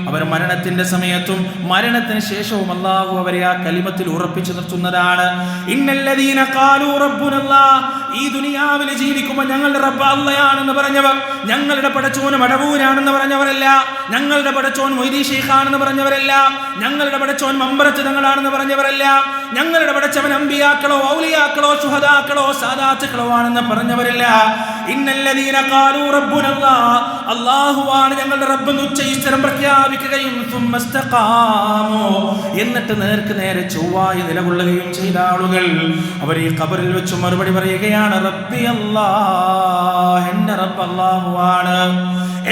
അവർ മരണത്തിന്റെ സമയത്തും മരണത്തിന് ശേഷവും അല്ലാഹു അവരെ ആ കലിമത്തിൽ ഉറപ്പിച്ചു നിർത്തുന്നതാണ്. ഇന്നല്ലദീന ഖാലൂ റബ്ബുനല്ലാഹ്, ഈ ദുനിയാവിൽ ജീവിക്കുമ്പോൾ ഞങ്ങളുടെ റബ്ബ് അല്ലാഹയാണെന്ന് പറഞ്ഞവർ, ഞങ്ങളുടെ പടച്ചോൻ മടവൂരാണെന്ന് പറഞ്ഞവരല്ല, ഞങ്ങളുടെ പടച്ചോൻ മൊയ്തി ശൈഖാണെന്ന് പറഞ്ഞവരല്ല, ഞങ്ങളുടെ പടച്ചോൻ മമ്പറത്ത് തങ്ങളാണെന്ന് പറഞ്ഞവരല്ല, ഞങ്ങളുടെ പടച്ചവൻ അമ്പിയാക്കളോ ഔലിയാക്കളോ ശുഹദാക്കളോ സാദാത്തുക്കളോ ആണെന്ന് പറഞ്ഞവരല്ല. ഇന്നല്ലദീന ഖാലൂ റബ്ബുനല്ലാഹ്, അല്ലാഹുവാണ് ഞങ്ങളുടെ റബ്ബ് എന്ന് ഉച്ചയിസ്തരം പ്രഖ്യാപിക്കുകയും സുമ്മസ്തഖാമു, എന്നിട്ട് നേർക്ക് നേരെ ചൊവ്വായി നിലകൊള്ളുകയും ചെയ്ത ആളുകൾ അവർ ഈ ഖബറിൽ വെച്ച് മറുപടി പറയുകയാണ്, റബ്ബി അല്ലാഹ്, എന്റെ റബ്ബ് അല്ലാഹുവാണ്,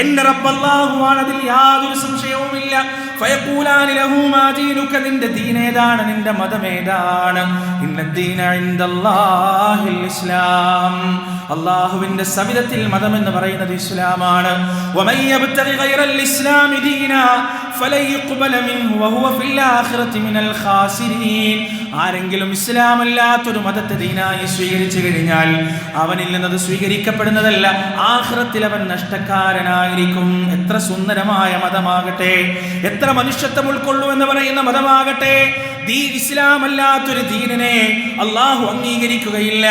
എന്റെ റബ്ബ് അല്ലാഹുവാണ്, അതിൽ യാതൊരു സംശയവുമില്ല. ഫയഖൂലാനി ലഹു മാ ദീനുക, നിന്റെ ദീൻ ഏതാണ്, നിന്റെ മതം ഏതാണ്? ഇന്നദ്ദീന ഇൻദല്ലാഹിൽ ഇസ്ലാം, അല്ലാഹുവിന്റെ സവിധത്തിൽ മതം എന്ന് പറയുന്നത് ഇസ്ലാമാണ്. വമൻ യബ്തഗി ഗൈറൽ ഇസ്ലാമി ദീന ഫലൻ യുഖ്ബല മിൻഹു വഹുവ ഫിൽ ആഖിറതി മിനൽ ഖാസിരീൻ, ആരെങ്കിലും ഇസ്ലാമല്ലാത്തൊരു മതത്തെ ദീനായി സ്വീകരിച്ചു കഴിഞ്ഞാൽ അവനിൽ നിന്നത് സ്വീകരിക്കപ്പെടുന്നതല്ല, ആഖിറത്തിൽ അവൻ നഷ്ടക്കാരനായിരിക്കും. എത്ര സുന്ദരമായ മതമാകട്ടെ, എത്ര മനുഷ്യത്വം ഉൾക്കൊള്ളുമെന്ന് പറയുന്ന മതമാകട്ടെ, ഇസ്ലാമല്ലാത്തൊരു ദീനിനെ അള്ളാഹു അംഗീകരിക്കുകയില്ല.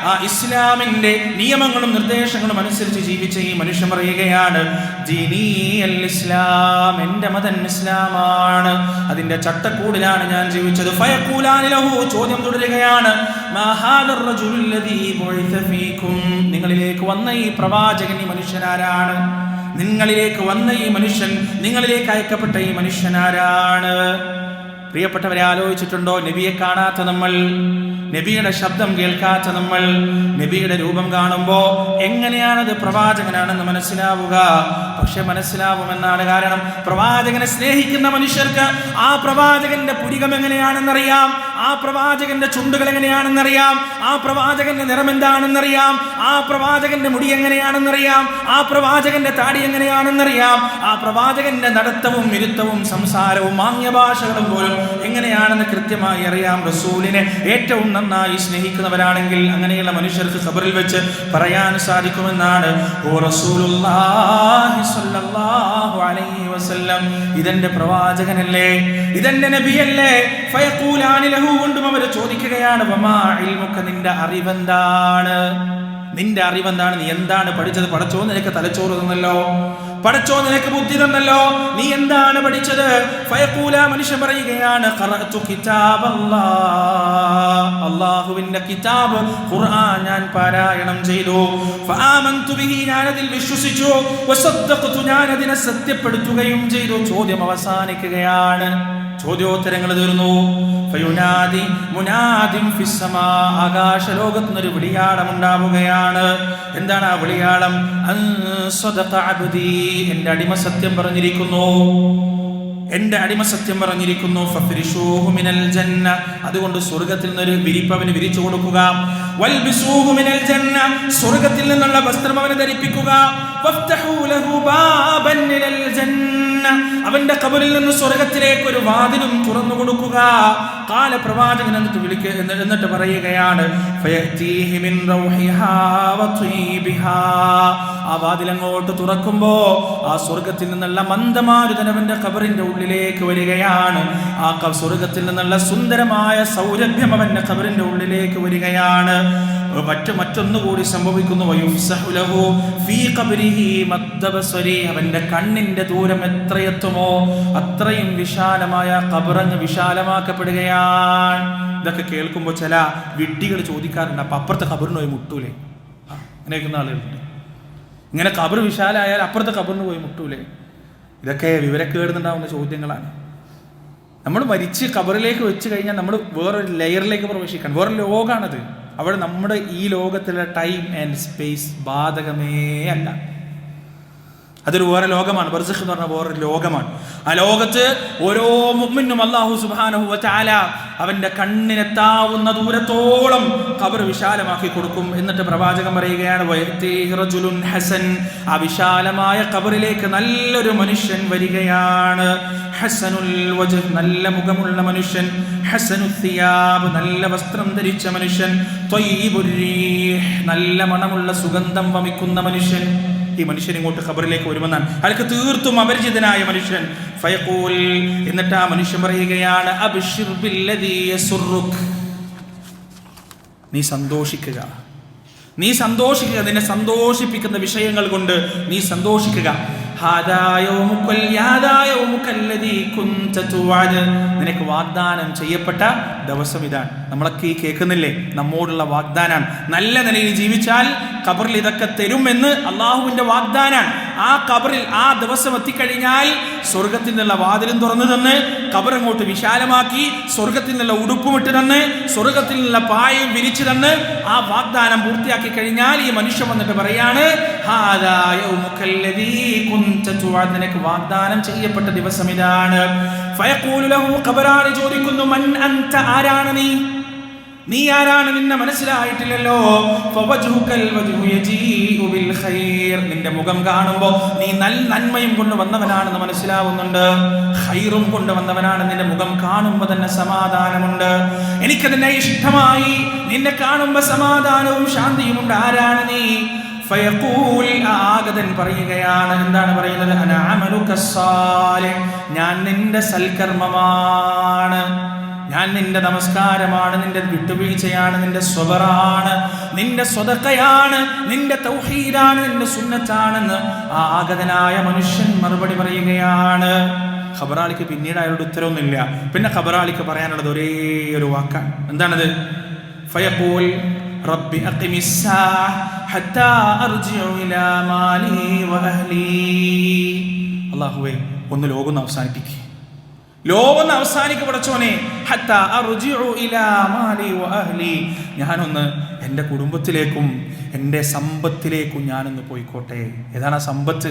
ആ ഇസ്ലാമിന്റെ നിയമങ്ങളും നിർദ്ദേശങ്ങളും അനുസരിച്ച് ജീവിച്ച ഈ മനുഷ്യൻ പറയുകയാണ്, ദീനീ അൽ ഇസ്ലാം, എന്റെ മതം ഇസ്ലാമാണ്, അതിന്റെ ചട്ടക്കൂടിലാണ് ഞാൻ ജീവിച്ചത്. ഫയഖൂലാനി ലഹു, ചോദ്യം തുടരുകയാണ്, മാ ഹാദർ റജുലുൽ ലദീ ബുഇസ ഫീകും, നിങ്ങളിലേക്ക് വന്ന ഈ പ്രവാചകൻ, ഈ മനുഷ്യനാരാണ്? നിങ്ങളിലേക്ക് വന്ന ഈ മനുഷ്യൻ, നിങ്ങളിലേക്ക് അയക്കപ്പെട്ട ഈ മനുഷ്യനാരാണ്? പ്രിയപ്പെട്ടവരെ, ആലോചിച്ചിട്ടുണ്ടോ? നബിയെ കാണാത്ത നമ്മൾ, നബിയുടെ ശബ്ദം കേൾക്കാത്ത നമ്മൾ നബിയുടെ രൂപം കാണുമ്പോൾ എങ്ങനെയാണത് പ്രവാചകനാണെന്ന് മനസ്സിലാവുക? പക്ഷെ മനസ്സിലാവുമെന്നാണ്. കാരണം പ്രവാചകനെ സ്നേഹിക്കുന്ന മനുഷ്യർക്ക് ആ പ്രവാചകന്റെ പുരികം എങ്ങനെയാണെന്നറിയാം, ആ പ്രവാചകന്റെ ചുണ്ടുകൾ എങ്ങനെയാണെന്നറിയാം, ആ പ്രവാചകന്റെ നിറം എന്താണെന്നറിയാം, ആ പ്രവാചകന്റെ മുടി എങ്ങനെയാണെന്നറിയാം, ആ പ്രവാചകന്റെ താടി എങ്ങനെയാണെന്നറിയാം, ആ പ്രവാചകന്റെ നടത്തവും ഇരുത്തവും സംസാരവും ആംഗ്യഭാഷകളും പോലും എങ്ങനെയാണെന്ന് കൃത്യമായി അറിയാം. റസൂലിനെ ഏറ്റവും നന്നായി സ്നേഹിക്കുന്നവരാണെങ്കിൽ അങ്ങനെയുള്ള മനുഷ്യർക്ക് ഖബറിൽ വെച്ച് പറയാൻ സാധിക്കുമെന്നാണ്. ഓ റസൂലുള്ളാഹി സ്വല്ലല്ലാഹു അലൈഹി വസല്ലം, ഇതെന്റെ പ്രവാചകനല്ലേ, ഇതെന്റെ നബിയല്ലേ? ഫയഖൂലാനി ലഹു, കൊണ്ടും അവർ ചോദിക്കുകയാണ്, വമാ ഇൽമുക, നിന്റെ അറിവെന്താണ്? നിന്റെ അറിവെന്താണ്? നീ എന്താണ് പഠിച്ചത്? പടച്ചോ നിനക്ക് തലച്ചോറ് തന്നല്ലോ, പടച്ചോ നിനക്ക് ബുദ്ധി തന്നല്ലോ, നീ എന്താണ് പഠിച്ചത്? ഫയഖൂല, മനുഷ്യൻ പറയുകയാണ്, ഖറഅതു കിതാബല്ലാഹ്, അല്ലാഹുവിന്റെ കിതാബ് ഖുർആൻ ഞാൻ പാരായണം ചെയ്തു. ഫആമൻതു ബിഹി, ഞാൻ അതിൽ വിശ്വസിച്ചു. വസദ്ദഖതു, ഞാൻ അതിനെ സത്യപ്പെടുത്തുകയും ചെയ്തു. ചോദ്യം അവസാനിക്കുകയാണ്, ചോദ്യോത്തരങ്ങൾ തീർന്നു. ഫയുനാദി മുനാദിൻ ഫിസ്സമാ, ആകാശലോകത്ത് നിന്നൊരു വിളിയാളം ഉണ്ടാവുകയാണ്. എന്താണ് ആ വിളിയാളം? അൻ സദഖ അബ്ദി, എൻ്റെ അടിമ സത്യം പറഞ്ഞിരിക്കുന്നു, എൻ്റെ അടിമ സത്യം പറഞ്ഞിരിക്കുന്നു. ഫഫ്രിഷൂഹു മിനൽ ജന്ന, അതുകൊണ്ട് സ്വർഗ്ഗത്തിൽ നിന്നൊരു വിരിപ്പ് അവന് വിരിച്ചു കൊടുക്കുക. വൽബിസൂഹു മിനൽ ജന്ന, സ്വർഗ്ഗത്തിൽ നിന്നുള്ള വസ്ത്രം അവനെ ധരിപ്പിക്കുക. വഫ്തഹൂ ലഹു ബാബൻ ഇലൽ ജന്ന, അവന്റെ ഖബറിൽ നിന്ന് സ്വർഗ്ഗത്തിലേക്ക് ഒരു വാതിലും തുറന്നു കൊടുക്കുക. ഖാല, പ്രവാചകൻ എന്നിട്ട് പറയുകയാണ്, ഫയതീഹി മിൻ റൗഹിഹാ വത്വീബിഹാ, ആ വാതിൽ അങ്ങോട്ട് തുറക്കുമ്പോ ആ സ്വർഗ്ഗത്തിൽ നിന്നുള്ള മന്ദമാരുതൻ അവന്റെ ഖബറിന്റെ ഉള്ളിലേക്ക് വരികയാണ്. ആ സ്വർഗ്ഗത്തിൽ നിന്നുള്ള സുന്ദരമായ സൗരഭ്യം അവന്റെ ഖബറിന്റെ ഉള്ളിലേക്ക് വരികയാണ്. മറ്റൊന്നുകൂടി സംഭവിക്കുന്നു. വയുഫ്സഹു ലഹു ഫീ ഖബ്രിഹി മദ്ദ ബസരി, അവന്റെ കണ്ണിന്റെ ദൂരം എത്രയെത്തുമോ അത്രയും വിശാലമായ ഖബറങ്ങ് വിശാലമാക്കപ്പെടുകയാണ്. ഇതൊക്കെ കേൾക്കുമ്പോൾ ചില വിഡ്ഢികൾ ചോദിക്കാറുണ്ട്, അപ്പൊ അപ്പുറത്തെ ഖബറിന് പോയി മുട്ടൂലേ? അങ്ങനെ കേൾക്കുന്ന ആളുകളുണ്ട്. ഇങ്ങനെ ഖബർ വിശാലായാൽ അപ്പുറത്തെ ഖബറിന് പോയി മുട്ടൂലേ? ഇതൊക്കെ വിവരക്കേടുന്നുണ്ടാവുന്ന ചോദ്യങ്ങളാണ്. നമ്മൾ മരിച്ച് ഖബറിലേക്ക് വെച്ച് കഴിഞ്ഞാൽ നമ്മൾ വേറൊരു ലെയറിലേക്ക് പ്രവേശിക്കണം, വേറൊരു ലോകമാണത്. അവിടെ നമ്മുടെ ഈ ലോകത്തിലെ ടൈം ആൻഡ് സ്പേസ് ബാധകമേ അല്ല. അതൊരു വേറെ ലോകമാണ്. ബർസഖ് എന്ന് പറഞ്ഞ വേറൊരു ലോകമാണ്. ആ ലോകത്ത് ഓരോ മുഅ്മിനും അല്ലാഹു സുബ്ഹാനഹു വ തആല അവന്റെ കണ്ണിനെത്താവുന്ന ദൂരത്തോളം ഖബർ വിശാലമാക്കി കൊടുക്കും. എന്നിട്ട് പ്രവാചകൻ പറയുകയാണ്, വയതീഹി റജുലുൻ ഹസൻ, ആ വിശാലമായ ഖബറിലേക്ക് നല്ലൊരു മനുഷ്യൻ വരികയാണ്. ഹസനുൽ വജ്ഹ്, നല്ല മുഖമുള്ള മനുഷ്യൻ. ഹസനുൽ സിയാബ്, നല്ല വസ്ത്രം ധരിച്ച മനുഷ്യൻ. ത്വയ്യിബുർ റീഹ്, നല്ല മണമുള്ള സുഗന്ധം വമിക്കുന്ന മനുഷ്യൻ. ഈ മനുഷ്യൻ ഇങ്ങോട്ട് ഖബറിലേക്ക് വരുമെന്നാണ്. അയാൾക്ക് തീർത്തും അപരിചിതനായ മനുഷ്യൻ. ഫയഖൂൽ, എന്നിട്ട് ആ മനുഷ്യൻ പറയുകയാണ്, അബ്ശിർ ബില്ലദീ യസുറുക്, നീ സന്തോഷിക്കുക, നീ സന്തോഷിക്കുക, നിന്നെ സന്തോഷിപ്പിക്കുന്ന വിഷയങ്ങൾ കൊണ്ട് നീ സന്തോഷിക്കുക. നിനക്ക് വാഗ്ദാനം ചെയ്യപ്പെട്ട ദിവസം ഇതാണ്. നമ്മളൊക്കെ ഈ കേൾക്കുന്നില്ലേ, നമ്മോടുള്ള വാഗ്ദാനാണ്. നല്ല നിലയിൽ ജീവിച്ചാൽ ഖബറിൽ ഇതൊക്കെ തരുമെന്ന് അള്ളാഹുവിന്റെ വാഗ്ദാനാണ്. ആ ഖബറിൽ ആ ദിവസം എത്തിക്കഴിഞ്ഞാൽ സ്വർഗത്തിൽ നിന്നുള്ള വാതിലും തുറന്നു തന്ന് ഖബർ അങ്ങോട്ട് വിശാലമാക്കി സ്വർഗത്തിൽ നിന്നുള്ള ഉടുപ്പുമിട്ട് തന്ന് സ്വർഗത്തിൽ നിന്നുള്ള പായയും വിരിച്ചു തന്ന് ആ വാഗ്ദാനം പൂർത്തിയാക്കി കഴിഞ്ഞാൽ ഈ മനുഷ്യൻ വന്നിട്ട് പറയാണ്, നിനക്ക് വാഗ്ദാനം ചെയ്യപ്പെട്ട ദിവസം ഇതാണ്. ഫയഖൂലു ലഹു, ഖബറാളി ചോദിക്കുന്നു, മൻ അൻത, ആരാണ് നീ? നീ ആരാണ്? നിന്നെ മനസ്സിലായിട്ടില്ലല്ലോ. ഫവജ്ഹുകൽ വജ്ഹു യജീഉ ബിൽ ഖൈർ, നിന്റെ മുഖം കാണുമ്പോൾ നീ നന്മയും കൊണ്ടുവന്നവനാണെന്ന് മനസ്സിലാവുന്നുണ്ട്, ഖൈറും കൊണ്ടുവന്നവനാണ്. നിന്റെ മുഖം കാണുമ്പോൾ തന്നെ സമാധാനമുണ്ട്. എനിക്ക് നിന്നെ ഇഷ്ടമായി, നിന്നെ കാണുമ്പോൾ സമാധാനവും ശാന്തിയും ഉണ്ട്. ആരാണ് നീ? ഫയഖൂൽ, ആഗതൻ പറയുകയാണ്, എന്താണ് പറയുന്നത്? അന അമലുക സ്സാലിഹ്, ഞാൻ നിന്റെ സൽക്കർമ്മമാണ്, ഞാൻ നിന്റെ നമസ്കാരമാണ്, നിന്റെ വിട്ടുവീഴ്ചയാണ്, നിന്റെ സ്വബറാണ്, നിന്റെ സ്വദഖയാണ്, നിന്റെ തൗഹീദാണ്, നിന്റെ സുന്നത്താണെന്ന് ആ ആഗതനായ മനുഷ്യൻ മറുപടി പറയുകയാണ്. ഖബറാളിക്ക് പിന്നീട് അയാളുടെ ഉത്തരവൊന്നുമില്ല. പിന്നെ ഖബറാളിക്ക് പറയാനുള്ളത് ഒരേ ഒരു വാക്കാണ്. എന്താണത്? ഫയഖൂൽ റബ്ബി അഖിമിസ്സാഅ ഹത്താ അർജിഉ ഇലാ മാലി വഅഹ്ലി. അല്ലാഹുവേ, ഒന്ന് ലോകം അവസാനിപ്പിക്കുക, ലോകം അവസാനിക്കും പടച്ചോനെ, ഹത്താ അർജിഉ ഇലാ മാലി വ അഹ്ലി, ഞാനൊന്ന് എൻ്റെ കുടുംബത്തിലേക്കും എൻ്റെ സമ്പത്തിലേക്കും ഞാനൊന്ന് പോയിക്കോട്ടെ. ഏതാണ് ആ സമ്പത്ത്?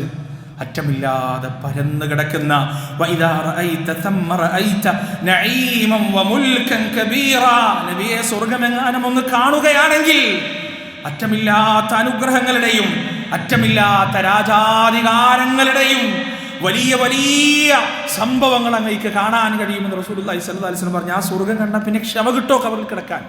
അറ്റമില്ലാതെ പരന്നു കിടക്കുന്ന വഇദാ റഅയ്ത തമ്മ റഅയ്ത നഈമൻ വമുൽകൻ കബീറാ, നബിയെ സ്വർഗ്ഗമെങ്ങാനും ഒന്ന് കാണുകയാണെങ്കിൽ അറ്റമില്ലാത്ത അനുഗ്രഹങ്ങളുടെയും അറ്റമില്ലാത്ത രാജാധികാരങ്ങളുടെയും വലിയ വലിയ സംഭവങ്ങൾ അങ്ങേക്ക് കാണാൻ കഴിയുമെന്ന് റസൂലുള്ളാഹി സ്വല്ലല്ലാഹു അലൈഹി വസല്ലം പറഞ്ഞു. ആ സ്വർഗ്ഗം കണ്ടാൽ പിന്നെ ക്ഷമ കിട്ടോ കബറിൽ കിടക്കാൻ?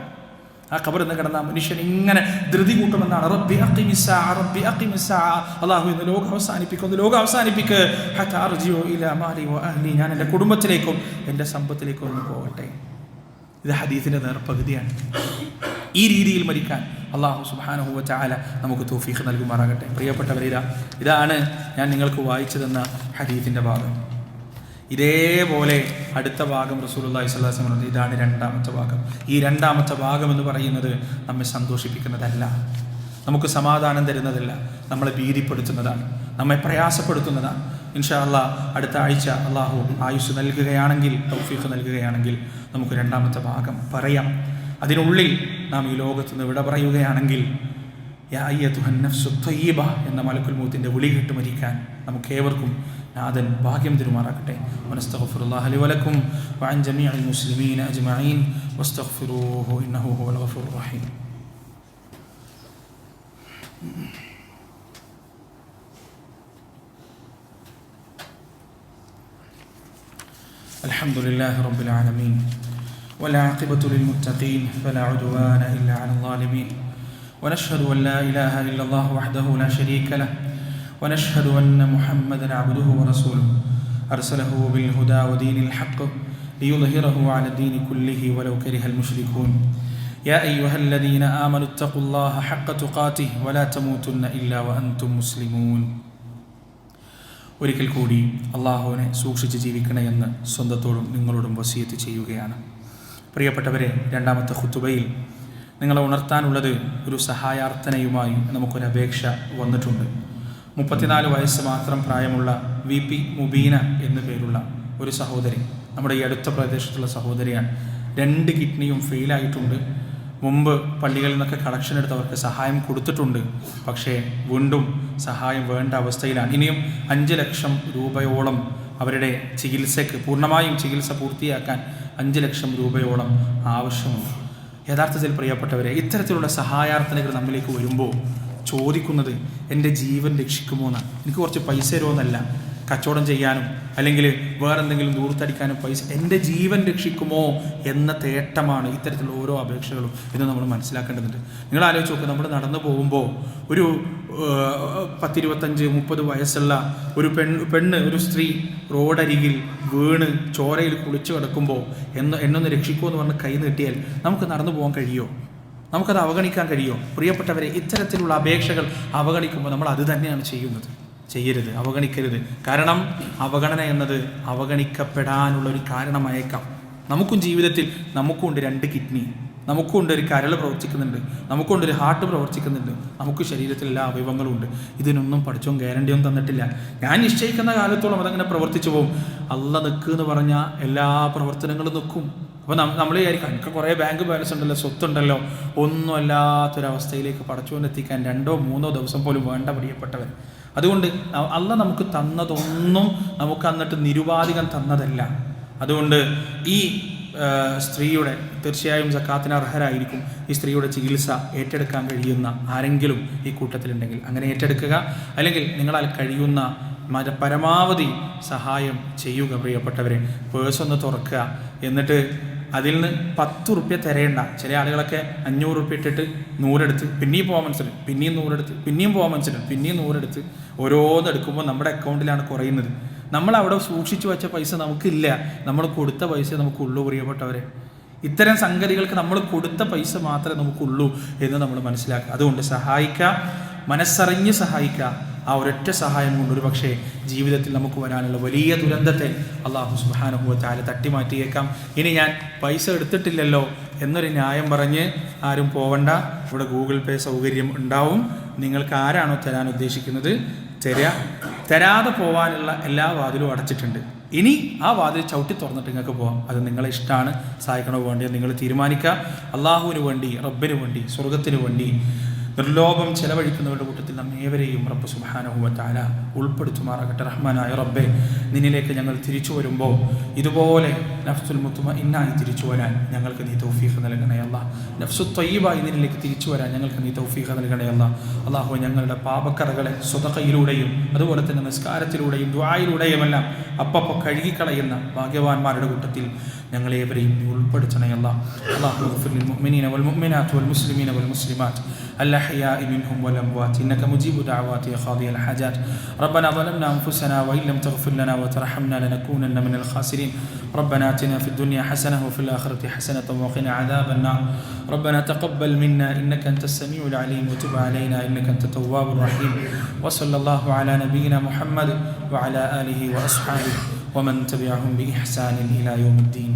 ആ കബറിൽ നിന്ന് കിടന്ന മനുഷ്യൻ ഇങ്ങനെ ധൃതി കൂട്ടുമെന്നാണ്. റബ്ബി അഖിമിസ്സാ, റബ്ബി അഖിമിസ്സാ, അല്ലാഹു ഇന്ന് ലോകം അവസാനിപ്പിക്കുന്നു, ലോകം അവസാനിപ്പിക്ക്. ഹത്താ അർജിഉ ഇലാ മാലി വ അഹ്ലി, ഞാൻ എൻ്റെ കുടുംബത്തിലേക്കും എൻ്റെ സമ്പത്തിലേക്കും ഒന്ന് പോകട്ടെ. ഇത് ഹദീസിൻ്റെ നേർപകുതിയാണ്. ഈ രീതിയിൽ മരിക്കാൻ അല്ലാഹു സുബ്ഹാനഹു വ തആല നമുക്ക് തൗഫീഖ് നൽകുമാറാകട്ടെ. പ്രിയപ്പെട്ടവരെ, ഇതാണ് ഞാൻ നിങ്ങൾക്ക് വായിച്ചു തന്ന ഹദീസിൻ്റെ ഭാഗം. ഇതേപോലെ അടുത്ത ഭാഗം റസൂലുള്ളാഹി സ്വല്ലല്ലാഹു അലൈഹി വസല്ലം പറഞ്ഞു. ഇതാണ് രണ്ടാമത്തെ ഭാഗം. ഈ രണ്ടാമത്തെ ഭാഗം എന്ന് പറയുന്നത് നമ്മെ സന്തോഷിപ്പിക്കുന്നതല്ല, നമുക്ക് സമാധാനം തരുന്നതല്ല, നമ്മളെ ഭീതിപ്പെടുത്തുന്നതാണ്, നമ്മെ പ്രയാസപ്പെടുത്തുന്നതാണ്. ഇൻഷാ അല്ലാഹ് അടുത്ത ആഴ്ച അല്ലാഹു ആയുസ് നൽകുകയാണെങ്കിൽ, തൗഫീഖ് നൽകുകയാണെങ്കിൽ നമുക്ക് രണ്ടാമത്തെ ഭാഗം പറയാം. അതിനുള്ളിൽ നാം ഈ ലോകത്ത് നിന്ന് വിട പറയുകയാണെങ്കിൽ യാ അയ്യതുഹൻ നഫ്സു ത്വയ്യിബ എന്ന മലക്കുൽ മൗത്തിന്റെ വിളി കേട്ട് മരിക്കാൻ നമുക്കേവർക്കും നാഥൻ ഭാഗ്യം തരുമാറാകട്ടെ. വനസ്തഗ്ഫിറുല്ലാഹ ലി വലക്കും വഅൻ ജമീഇൽ മുസ്ലിമീന അജ്മഈൻ വസ്തഗ്ഫിറൂഹു ഇന്നഹു ഹുവൽ ഗഫൂറുർ റഹീം. അൽഹംദുലില്ലാഹി റബ്ബിൽ ആലമീൻ والعاقبة للمتقين فلا عدوان إلا على الظالمين ونشهد أن لا إله إلا الله وحده لا شريك له ونشهد أن محمدا عبده ورسوله أرسله بالهدى ودين الحق ليظهره على الدين كله ولو كره المشركون يا أيها الذين آمنوا اتقوا الله حق تقاته ولا تموتن إلا وأنتم مسلمون. ഒരിക്കൽ കൂടി അള്ളാഹുവിനെ സൂക്ഷിച്ച് ജീവിക്കണമെന്ന് സ്വന്തത്തോടും നിങ്ങളോടും വസിയത്ത് ചെയ്യുകയാണ്. പ്രിയപ്പെട്ടവരെ, രണ്ടാമത്തെ ഖുതുബയിൽ നിങ്ങളെ ഉണർത്താനുള്ളത് ഒരു സഹായാർത്ഥനയുമായി നമുക്കൊരപേക്ഷ വന്നിട്ടുണ്ട്. 34 വയസ്സ് മാത്രം പ്രായമുള്ള VP മുബീന എന്നു പേരുള്ള ഒരു സഹോദരി, നമ്മുടെ ഈ അടുത്ത പ്രദേശത്തുള്ള സഹോദരിയാണ്. 2 കിഡ്നിയും ഫെയിലായിട്ടുണ്ട്. മുമ്പ് പള്ളികളിൽ നിന്നൊക്കെ കളക്ഷൻ എടുത്തവർക്ക് സഹായം കൊടുത്തിട്ടുണ്ട്. പക്ഷേ വീണ്ടും സഹായം വേണ്ട അവസ്ഥയിലാണ്. ഇനിയും 5 ലക്ഷം രൂപയോളം അവരുടെ ചികിത്സയ്ക്ക്, പൂർണ്ണമായും ചികിത്സ പൂർത്തിയാക്കാൻ 5 ലക്ഷം രൂപയോളം ആവശ്യമുണ്ട്. യഥാർത്ഥത്തിൽ പ്രിയപ്പെട്ടവരെ, ഇത്തരത്തിലുള്ള സഹായാർത്ഥനകൾ നമ്മിലേക്ക് വരുമ്പോൾ ചോദിക്കുന്നത് എൻ്റെ ജീവൻ രക്ഷിക്കുമോ എന്നാണ്. എനിക്ക് കുറച്ച് പൈസ തരുമോന്നല്ല, കച്ചവടം ചെയ്യാനും അല്ലെങ്കിൽ വേറെന്തെങ്കിലും ദൂരത്തടിക്കാനും പൈസ, എൻ്റെ ജീവൻ രക്ഷിക്കുമോ എന്ന തേട്ടമാണ് ഇത്തരത്തിലുള്ള ഓരോ അപേക്ഷകളും എന്ന് നമ്മൾ മനസ്സിലാക്കേണ്ടതുണ്ട്. നിങ്ങൾ ആലോചിച്ച് നോക്കുക, നമ്മൾ നടന്നു പോകുമ്പോൾ ഒരു 10-25-30 വയസ്സുള്ള ഒരു പെണ്ണ് ഒരു സ്ത്രീ റോഡരികിൽ വീണ് ചോരയിൽ കുളിച്ചു കിടക്കുമ്പോൾ എന്നൊന്ന് രക്ഷിക്കുമോ എന്ന് പറഞ്ഞ് കൈ നീട്ടിയാൽ നമുക്ക് നടന്നു പോകാൻ കഴിയുമോ? നമുക്കത് അവഗണിക്കാൻ കഴിയുമോ? പ്രിയപ്പെട്ടവരെ, ഇത്തരത്തിലുള്ള അപേക്ഷകൾ അവഗണിക്കുമ്പോൾ നമ്മൾ അത് തന്നെയാണ് ചെയ്യുന്നത്. ചെയ്യരുത്, അവഗണിക്കരുത്. കാരണം അവഗണന എന്നത് അവഗണിക്കപ്പെടാനുള്ളൊരു കാരണമായേക്കാം. നമുക്കും ജീവിതത്തിൽ നമുക്കുണ്ട് 2 കിഡ്നി, നമുക്കുണ്ട് ഒരു കരൾ പ്രവർത്തിക്കുന്നുണ്ട്, നമുക്കുണ്ട് ഒരു ഹാർട്ട് പ്രവർത്തിക്കുന്നുണ്ട്, നമുക്ക് ശരീരത്തിൽ എല്ലാ അവയവങ്ങളും ഉണ്ട്. ഇതിനൊന്നും പഠിച്ചോൻ ഗ്യാരണ്ടിയൊന്നും തന്നിട്ടില്ല. ഞാൻ നിശ്ചയിക്കുന്ന കാലത്തോളം അതങ്ങനെ പ്രവർത്തിച്ചു പോകും. അള്ളാഹ് നിൽക്കുക എന്ന് പറഞ്ഞാൽ എല്ലാ പ്രവർത്തനങ്ങളും നിൽക്കും. അപ്പോൾ നമ്മൾ വിചാരിക്കും എനിക്ക് കുറേ ബാങ്ക് ബാലൻസ് ഉണ്ടല്ലോ, സ്വത്തുണ്ടല്ലോ, ഒന്നും അല്ലാത്തൊരവസ്ഥയിലേക്ക് പടച്ചുകൊണ്ടെത്തിക്കാൻ 2-3 ദിവസം പോലും വേണ്ട പ്രിയപ്പെട്ടവർ. അതുകൊണ്ട് അള്ളാഹ് നമുക്ക് തന്നതൊന്നും നമുക്ക് എന്നിട്ട് നിരുപാധികം തന്നതല്ല. അതുകൊണ്ട് ഈ സ്ത്രീയുടെ തീർച്ചയായും സക്കാത്തിന് അർഹരായിരിക്കും. ഈ സ്ത്രീയുടെ ചികിത്സ ഏറ്റെടുക്കാൻ കഴിയുന്ന ആരെങ്കിലും ഈ കൂട്ടത്തിലുണ്ടെങ്കിൽ അങ്ങനെ ഏറ്റെടുക്കുക. അല്ലെങ്കിൽ നിങ്ങളാൽ കഴിയുന്ന പരമാവധി സഹായം ചെയ്യുക. പ്രിയപ്പെട്ടവരെ, പേഴ്സൊന്ന് തുറക്കുക, എന്നിട്ട് അതിൽ നിന്ന് 10 റുപ്യ തരേണ്ട. ചില ആളുകളൊക്കെ 500 റുപ്യ ഇട്ടിട്ട് 100 എടുത്ത് പിന്നെയും പോകാൻ മനസ്സിലാവും, പിന്നെയും 100 എടുത്ത് പിന്നെയും പോകാൻ മനസ്സിലാവും, പിന്നെയും 100 എടുത്ത് ഓരോന്നെടുക്കുമ്പോൾ നമ്മുടെ അക്കൗണ്ടിലാണ് കുറയുന്നത്. നമ്മൾ അവിടെ സൂക്ഷിച്ചു വെച്ച പൈസ നമുക്കില്ല, നമ്മൾ കൊടുത്ത പൈസ നമുക്കുള്ളൂ. പ്രിയപ്പെട്ടവരെ, ഇത്തരം സംഗതികൾക്ക് നമ്മൾ കൊടുത്ത പൈസ മാത്രമേ നമുക്കുള്ളൂ എന്ന് നമ്മൾ മനസ്സിലാക്കുക. അതുകൊണ്ട് സഹായിക്കുക, മനസ്സറിഞ്ഞ് സഹായിക്കുക. ആ ഒരൊറ്റ സഹായം കൊണ്ട് ഒരു പക്ഷേ ജീവിതത്തിൽ നമുക്ക് വരാനുള്ള വലിയ ദുരന്തത്തെ അല്ലാഹു സുബ്ഹാനഹു വ തആല തട്ടിമാറ്റിയേക്കാം. ഇനി ഞാൻ പൈസ എടുത്തിട്ടില്ലല്ലോ എന്നൊരു ന്യായം പറഞ്ഞ് ആരും പോവണ്ട. ഇവിടെ ഗൂഗിൾ പേ സൗകര്യം ഉണ്ടാവും. നിങ്ങൾക്ക് ആരാണോ തരാൻ ഉദ്ദേശിക്കുന്നത് തരിക. തരാതെ പോകാനുള്ള എല്ലാ വാതിലും അടച്ചിട്ടുണ്ട്. ഇനി ആ വാതിൽ ചവിട്ടി തുറന്നിട്ട് നിങ്ങൾക്ക് പോകാം. അത് നിങ്ങളെ ഇഷ്ടമാണ്, സഹായിക്കണോ വേണ്ടി നിങ്ങൾ തീരുമാനിക്കുക. അള്ളാഹുവിന് വേണ്ടി, റബ്ബിന് വേണ്ടി, സ്വർഗത്തിന് വേണ്ടി നിർലോഭം ചെലവഴിക്കുന്നവരുടെ കൂട്ടത്തിൽ നമ്മേവരെയും റബ്ബ് സുബ്ഹാനഹു വ തആല ഉൾപ്പെടുത്തുമാറാകട്ടെ. റഹ്മാനായ റബ്ബേ, നിന്നിലേക്ക് ഞങ്ങൾ തിരിച്ചു വരുമ്പോൾ ഇതുപോലെ നഫ്സുൽ മുത്മഇന്നായി തിരിച്ചു വരാൻ ഞങ്ങൾക്ക് നീ തൗഫീഖ് നൽകണേ അല്ലാഹ്. നഫ്സുൽ ത്വയ്യിബായി നിന്നിലേക്ക് തിരിച്ചു വരാൻ ഞങ്ങൾക്ക് നീ തൗഫീഖ് നൽകണേ അല്ലാഹ്. അല്ലാഹു ഞങ്ങളുടെ പാപക്കറകളെ സ്വതഖയിലൂടെയും അതുപോലെ തന്നെ നിസ്കാരത്തിലൂടെയും ദുആയിലൂടെയുമെല്ലാം അപ്പപ്പോൾ കഴുകിക്കളയുന്ന ഭാഗ്യവാന്മാരുടെ കൂട്ടത്തിൽ ഞങ്ങളേവരെയും നീ ഉൾപ്പെടുത്തണേ അല്ലാഹ്. അല്ലാഹു ഗ്ഫിർ ലിൽ മുഅ്മിനീന വൽ മുഅ്മിനാത്ത് വൽ മുസ്ലിമീന വൽ മുസ്ലിമാത്ത് الأحياء منهم والأموات إنك مجيب دعوات يا قاضي الحاجات. ربنا ظلمنا أنفسنا وإن لم تغفر لنا وترحمنا لنكونن من الخاسرين. ربنا آتنا في الدنيا حسنة وفي الآخرة حسنة وقنا عذاب النار. ربنا تقبل منا إنك أنت السميع العليم وتب علينا إنك أنت التواب الرحيم. وصلى الله على نبينا محمد وعلى آله وأصحابه ومن تبعهم بإحسان إلى يوم الدين.